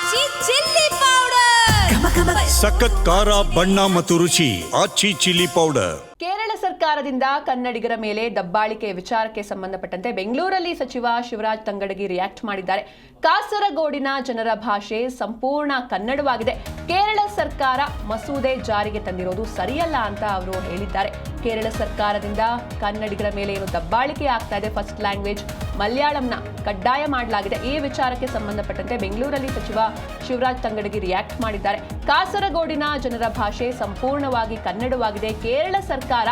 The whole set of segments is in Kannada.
ಆಚಿ ಚಿಲ್ಲಿ ಪೌಡರ್ ಸಖತ್ ಖಾರ ಬಣ್ಣ ಮತ್ತು ರುಚಿ ಆಚಿ ಚಿಲ್ಲಿ ಪೌಡರ್. ಕೇರಳ ಸರ್ಕಾರದಿಂದ ಕನ್ನಡಿಗರ ಮೇಲೆ ದಬ್ಬಾಳಿಕೆ ವಿಚಾರಕ್ಕೆ ಸಂಬಂಧಪಟ್ಟಂತೆ ಬೆಂಗಳೂರಲ್ಲಿ ಸಚಿವ ಶಿವರಾಜ್ ತಂಗಡಗಿ ರಿಯಾಕ್ಟ್ ಮಾಡಿದ್ದಾರೆ. ಕಾಸರಗೋಡಿನ ಜನರ ಭಾಷೆ ಸಂಪೂರ್ಣ ಕನ್ನಡವಾಗಿದೆ. ಕೇರಳ ಸರ್ಕಾರ ಮಸೂದೆ ಜಾರಿಗೆ ತಂದಿರೋದು ಸರಿಯಲ್ಲ ಅಂತ ಅವರು ಹೇಳಿದ್ದಾರೆ. ಕೇರಳ ಸರ್ಕಾರದಿಂದ ಕನ್ನಡಿಗರ ಮೇಲೆ ಏನು ದಬ್ಬಾಳಿಕೆ ಆಗ್ತಾ ಇದೆ, ಫಸ್ಟ್ ಲ್ಯಾಂಗ್ವೇಜ್ ಮಲಯಾಳಂನ ಕಡ್ಡಾಯ ಮಾಡಲಾಗಿದೆ. ಈ ವಿಚಾರಕ್ಕೆ ಸಂಬಂಧಪಟ್ಟಂತೆ ಬೆಂಗಳೂರಲ್ಲಿ ಸಚಿವ ಶಿವರಾಜ್ ತಂಗಡಗಿ ರಿಯಾಕ್ಟ್ ಮಾಡಿದ್ದಾರೆ. ಕಾಸರಗೋಡಿನ ಜನರ ಭಾಷೆ ಸಂಪೂರ್ಣವಾಗಿ ಕನ್ನಡವಾಗಿದೆ. ಕೇರಳ ಸರ್ಕಾರ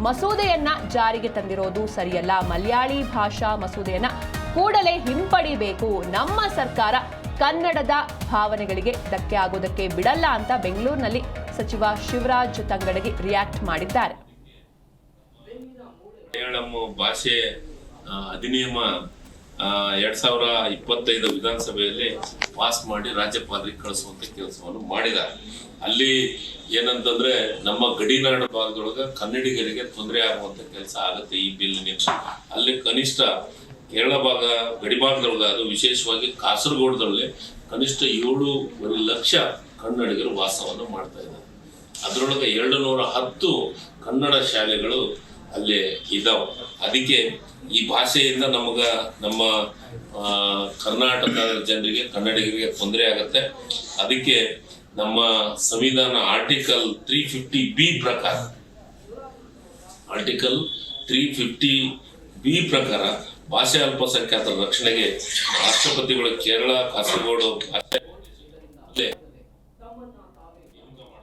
ಮಸೂದೆಯನ್ನ ಜಾರಿಗೆ ತಂದಿರೋದು ಸರಿಯಲ್ಲ. ಮಲಯಾಳಿ ಭಾಷಾ ಮಸೂದೆಯನ್ನ ಕೂಡಲೇ ಹಿಂಪಡಿಬೇಕು. ನಮ್ಮ ಸರ್ಕಾರ ಕನ್ನಡದ ಭಾವನೆಗಳಿಗೆ ಧಕ್ಕೆ ಆಗೋದಕ್ಕೆ ಬಿಡಲ್ಲ ಅಂತ ಬೆಂಗಳೂರಿನಲ್ಲಿ ಸಚಿವ ಶಿವರಾಜ್ ತಂಗಡಗಿ ರಿಯಾಕ್ಟ್ ಮಾಡಿದ್ದಾರೆ. ಮಲಯಾಳಂ ಭಾಷೆ ಅಧಿನಿಯಮ 2025 ವಿಧಾನಸಭೆಯಲ್ಲಿ ಪಾಸ್ ಮಾಡಿ ರಾಜ್ಯಪಾಲರಿಗೆ ಕಳಿಸುವಂತ ಕೆಲಸವನ್ನು ಮಾಡಿದ್ದಾರೆ. ಅಲ್ಲಿ ಏನಂತಂದ್ರೆ ನಮ್ಮ ಗಡಿನಾಡು ಭಾಗದೊಳಗ ಕನ್ನಡಿಗರಿಗೆ ತೊಂದರೆ ಆಗುವಂತ ಕೆಲಸ ಆಗುತ್ತೆ ಈ ಬಿಲ್ನಿಂದ. ಅಲ್ಲಿ ಕನಿಷ್ಠ ಕೇರಳ ಭಾಗ ಗಡಿ ಭಾಗದೊಳಗ, ಅದು ವಿಶೇಷವಾಗಿ ಕಾಸರಗೋಡದಲ್ಲಿ ಕನಿಷ್ಠ 7.5 ಲಕ್ಷ ಕನ್ನಡಿಗರು ವಾಸವನ್ನು ಮಾಡ್ತಾ ಇದ್ದಾರೆ. ಅದರೊಳಗೆ 210 ಕನ್ನಡ ಶಾಲೆಗಳು ಅಲ್ಲಿ ಇದಾವ. ಅದಕ್ಕೆ ಈ ಭಾಷೆಯಿಂದ ನಮ್ಮ ಕರ್ನಾಟಕ ಜನರಿಗೆ, ಕನ್ನಡಿಗರಿಗೆ ತೊಂದರೆ ಆಗತ್ತೆ. ಅದಕ್ಕೆ ನಮ್ಮ ಸಂವಿಧಾನ ಆರ್ಟಿಕಲ್ 350B ಪ್ರಕಾರ ಭಾಷೆ ಅಲ್ಪಸಂಖ್ಯಾತರ ರಕ್ಷಣೆಗೆ ರಾಷ್ಟ್ರಪತಿಗಳು ಕೇರಳ ಕಾಸರಗೋಡು ಭಾಷೆ